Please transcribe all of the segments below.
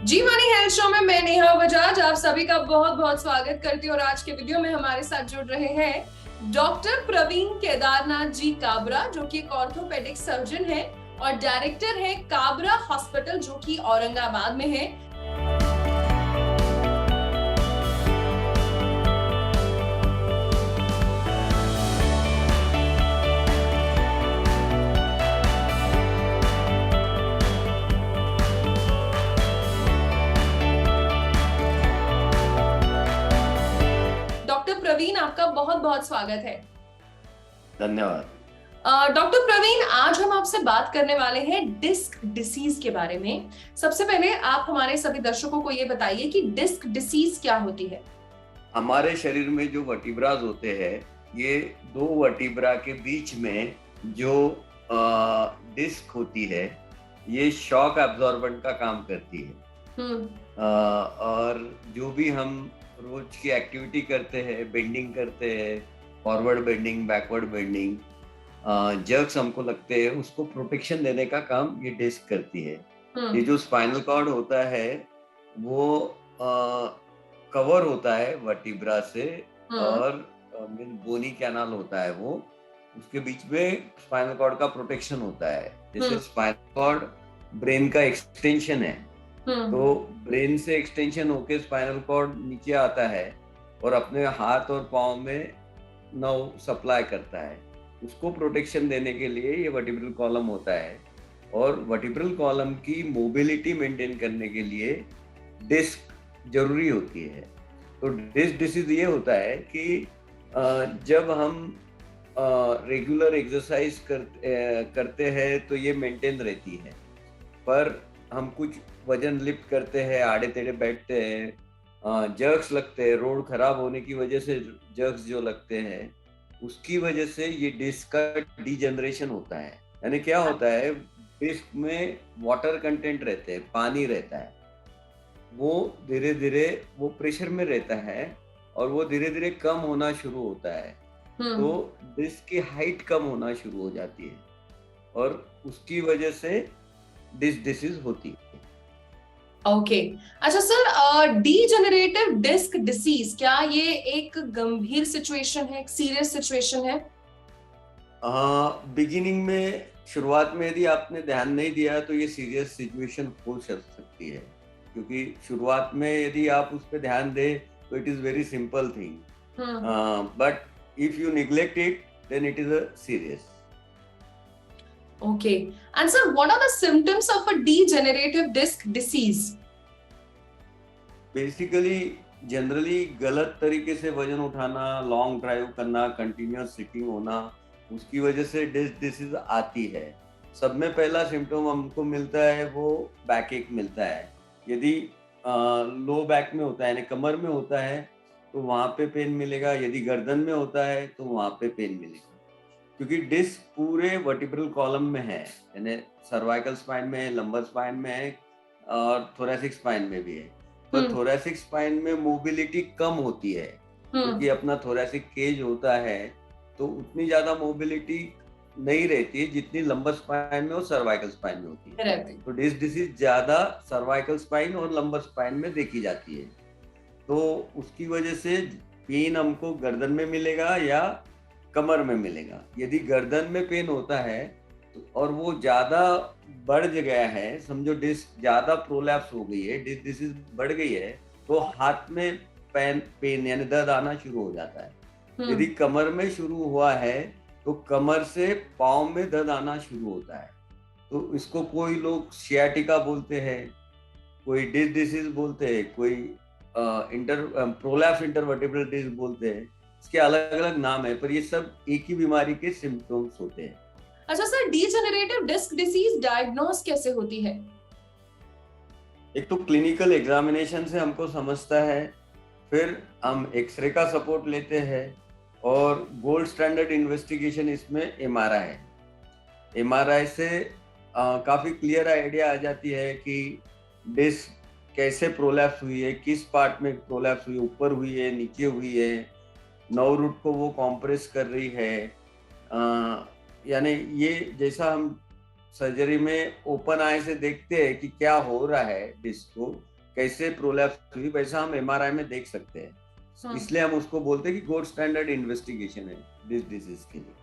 जी money health show में मैं नेहा बजाज आप सभी का बहुत बहुत स्वागत करती हूँ और आज के वीडियो में हमारे साथ जुड़ रहे हैं डॉक्टर प्रवीण केदारनाथ जी काबरा, जो कि एक ऑर्थोपेडिक सर्जन है और डायरेक्टर है काबरा हॉस्पिटल, जो कि औरंगाबाद में है। डॉक्टर प्रवीण, आपका बहुत बहुत स्वागत है। धन्यवाद। डॉक्टर प्रवीण, आज हम आपसे बात करने वाले हैं डिस्क डिसीज के बारे में। सबसे पहले आप हमारे सभी दर्शकों को ये बताइए कि डिस्क डिसीज क्या होती है। हमारे शरीर में जो वर्टिब्रास होते हैं, ये दो वर्टिब्रा के बीच में जो डिस्क होती है, ये शॉक एब्जॉर्बेंट का काम करती है। और जो भी हम रोज की एक्टिविटी करते हैं, बेंडिंग करते हैं, forward bending, backward bending, jerks हमको लगते हैं, उसको प्रोटेक्शन देने का काम ये डिस्क करती है। ये जो स्पाइनल कॉर्ड होता है वो कवर होता है वर्टिब्रा से, और बोनी कैनाल होता है, वो उसके बीच में स्पाइनल कॉर्ड का प्रोटेक्शन होता है। जैसे स्पाइनल कॉर्ड ब्रेन का एक्सटेंशन है, तो ब्रेन से एक्सटेंशन होके स्पाइनल कॉर्ड नीचे आता है और अपने हाथ और पाँव में नर्व सप्लाई करता है। उसको प्रोटेक्शन देने के लिए ये वर्टिब्रल कॉलम होता है, और वर्टिब्रल कॉलम की मोबिलिटी मेंटेन करने के लिए डिस्क जरूरी होती है। तो डिस्क डिसीज ये होता है कि जब हम रेगुलर एक्सरसाइज करते हैं तो ये मेंटेन रहती है, पर हम कुछ वजन लिफ्ट करते हैं, आड़े टेढ़े बैठते हैं, जर्क्स लगते हैं, रोड खराब होने की वजह से जर्क्स जो लगते हैं, उसकी वजह से ये डिस्क का डीजनरेशन होता है। यानी क्या होता है, डिस्क में वाटर कंटेंट रहते हैं, पानी रहता है, वो धीरे धीरे वो प्रेशर में रहता है और वो धीरे धीरे कम होना शुरू होता है। तो डिस्क की हाइट कम होना शुरू हो जाती है और उसकी वजह से डिस्क डिसीज होती है। ओके अच्छा सर, डीजेनरेटिव डिस्क डिसीज, क्या ये एक गंभीर सिचुएशन है, एक सीरियस सिचुएशन है? बिगिनिंग में, शुरुआत में यदि आपने ध्यान नहीं दिया तो ये सीरियस सिचुएशन हो सकती है, क्योंकि शुरुआत में यदि आप उस पर ध्यान दें तो it is very simple thing, but if you neglect it then it is a serious. Okay. And sir, what are the symptoms of a degenerative disc disease? Basically generally गलत तरीके से वजन उठाना, लॉन्ग ड्राइव करना, continuous sitting होना, उसकी वजह से डिस्क डिसीज आती है। सब में पहला सिम्टम हमको मिलता है वो बैक एक मिलता है। यदि लो बैक में होता है, यानी कमर में होता है, तो वहाँ पे पेन मिलेगा। यदि गर्दन में होता है तो वहाँ पे पेन मिलेगा, क्योंकि डिस्क पूरे वर्टिब्रल कॉलम में है, यानी सर्वाइकल स्पाइन में है, लंबर स्पाइन में है और थोरैसिक स्पाइन में भी है। पर थोरैसिक स्पाइन में मोबिलिटी कम होती है, क्योंकि अपना थोरैसिक केज होता है, तो उतनी ज्यादा मोबिलिटी नहीं रहती है जितनी लंबर स्पाइन में और सर्वाइकल स्पाइन में होती है। तो डिस्क डिसीज ज्यादा सर्वाइकल स्पाइन और लंबर स्पाइन में देखी जाती है। तो उसकी वजह से पेन हमको गर्दन में मिलेगा या कमर में मिलेगा। यदि गर्दन में पेन होता है तो, और वो ज्यादा बढ़ गया है, समझो डिस्क ज्यादा प्रोलैप्स हो गई है, डिस्क डिसीज बढ़ गई है, तो हाथ में पेन यानी दर्द आना शुरू हो जाता है। यदि कमर में शुरू हुआ है तो कमर से पाँव में दर्द आना शुरू होता है। तो इसको कोई लोग सियाटिका बोलते हैं, कोई डिस्क डिसीज बोलते हैं, कोई प्रोलैप्स इंटरवर्टिब्रल डिस्क बोलते हैं। इसके अलग अलग नाम है, पर ये सब एक ही बीमारी के सिम्टम्स होते हैं। अच्छा sir, degenerative disc disease diagnose कैसे होती है? एक तो क्लिनिकल एग्जामिनेशन से हमको समझता है, फिर हम एक्सरे का सपोर्ट लेते हैं, और गोल्ड स्टैंडर्ड इन्वेस्टिगेशन इसमें एमआरआई है। एमआरआई से काफी क्लियर आइडिया आ जाती है कि डिस्क कैसे प्रोलैप्स हुई है, किस पार्ट में प्रोलैप्स हुई है, ऊपर हुई है, नीचे हुई है, नर्व रूट को वो कॉम्प्रेस कर रही है। यानी ये जैसा हम सर्जरी में ओपन आई से देखते हैं कि क्या हो रहा है डिस्क को, कैसे प्रोलैप्स हुई वैसा हम एमआरआई में देख सकते हैं। इसलिए हम उसको बोलते हैं कि गोल्ड स्टैंडर्ड इन्वेस्टिगेशन है दिस डिजीज के लिए।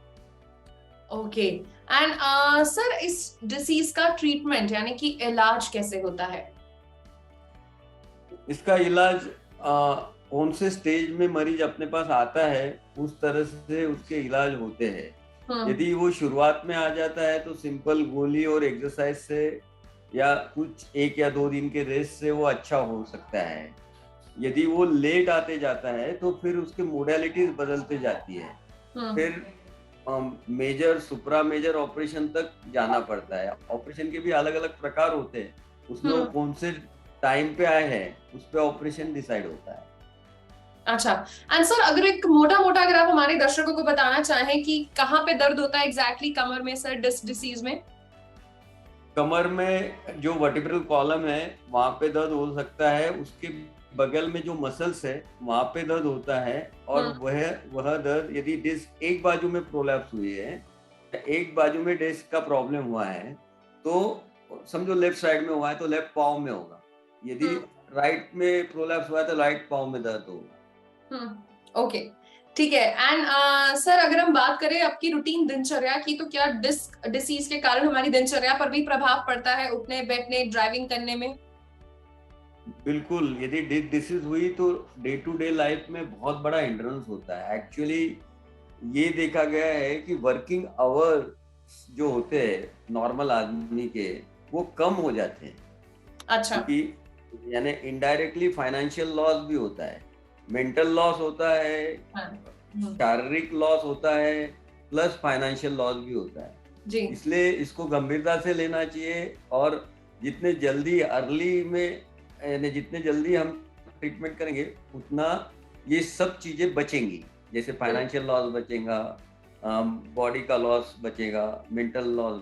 ओके एंड सर इस डिसीज का ट्रीटमेंट यानी कि इलाज कैसे होता है? इसका इलाज कौन से स्टेज में मरीज अपने पास आता है उस तरह से उसके इलाज होते हैं। यदि वो शुरुआत में आ जाता है तो सिंपल गोली और एक्सरसाइज से या कुछ 1 या 2 दिन के रेस्ट से वो अच्छा हो सकता है। यदि वो लेट आते जाता है तो फिर उसके मोडालिटीज बदलते जाती है। फिर मेजर सुप्रा मेजर ऑपरेशन तक जाना पड़ता है। ऑपरेशन के भी अलग अलग प्रकार होते हैं, उसमें वो कौन से टाइम पे आए हैं उस पे ऑपरेशन डिसाइड होता है। अच्छा एंड सर अगर एक मोटा मोटा अगर आप हमारे दर्शकों को बताना चाहें कि कहाँ पे दर्द होता है एग्जैक्टली कमर में सर डिस्क डिसीज में? कमर में जो वर्टिब्रल कॉलम है वहां पे दर्द हो सकता है, उसके बगल में जो मसल्स है वहां पे दर्द होता है। और वह दर्द यदि डिस्क एक बाजू में प्रोलैप्स हुई है, एक बाजू में डिस्क का प्रॉब्लम हुआ है तो समझो लेफ्ट साइड में हुआ है तो लेफ्ट पाँव में होगा। यदि राइट में प्रोलैप्स हुआ है तो राइट पाँव में दर्द होगा। ओके ठीक है एंड सर अगर हम बात करें आपकी रूटीन दिनचर्या की तो क्या डिस्क डिसीज के कारण हमारी दिनचर्या पर भी प्रभाव पड़ता है, उठने बैठने ड्राइविंग करने में? बिल्कुल, यदि डिस्क डिसीज हुई तो डे टू डे लाइफ में बहुत बड़ा हिंड्रेंस होता है। एक्चुअली ये देखा गया है कि वर्किंग आवर जो होते हैं नॉर्मल आदमी के वो कम हो जाते हैं। अच्छा। क्योंकि यानी इनडायरेक्टली फाइनेंशियल लॉस भी होता है, मेंटल लॉस होता है, शारीरिक लॉस होता है, प्लस फाइनेंशियल लॉस भी होता है जी। इसलिए इसको गंभीरता से लेना चाहिए और जितने जल्दी अर्ली में यानी जितने जल्दी हम ट्रीटमेंट करेंगे उतना ये सब चीजें बचेंगी। जैसे फाइनेंशियल लॉस बचेगा, बॉडी का लॉस बचेगा, मेंटल लॉस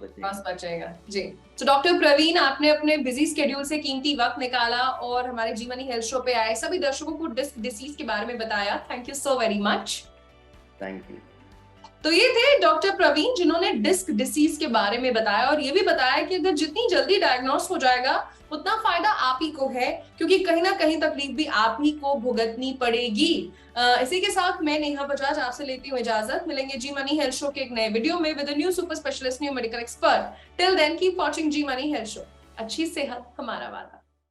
बचेगा जी। तो डॉक्टर प्रवीण आपने अपने बिजी स्केड्यूल से कीमती वक्त निकाला और हमारे जी मनी हेल्थ शो पे आए सभी दर्शकों को डिस्क डिसीज के बारे में बताया। Thank you so very much. Thank you. तो ये थे डॉक्टर प्रवीण जिन्होंने डिस्क डिसीज के बारे में बताया और ये भी बताया कि अगर जितनी जल्दी डायग्नोस हो जाएगा उतना फायदा आप ही को है, क्योंकि कहीं ना कहीं तकलीफ भी आप ही को भुगतनी पड़ेगी। इसी के साथ मैं नेहा बजाज आपसे लेती हूँ इजाजत। मिलेंगे जी मनी हेल्थ शो के एक नए वीडियो में with a new super specialist new medical expert. Till then keep watching Zee money health show. अच्छी सेहत हमारा वादा।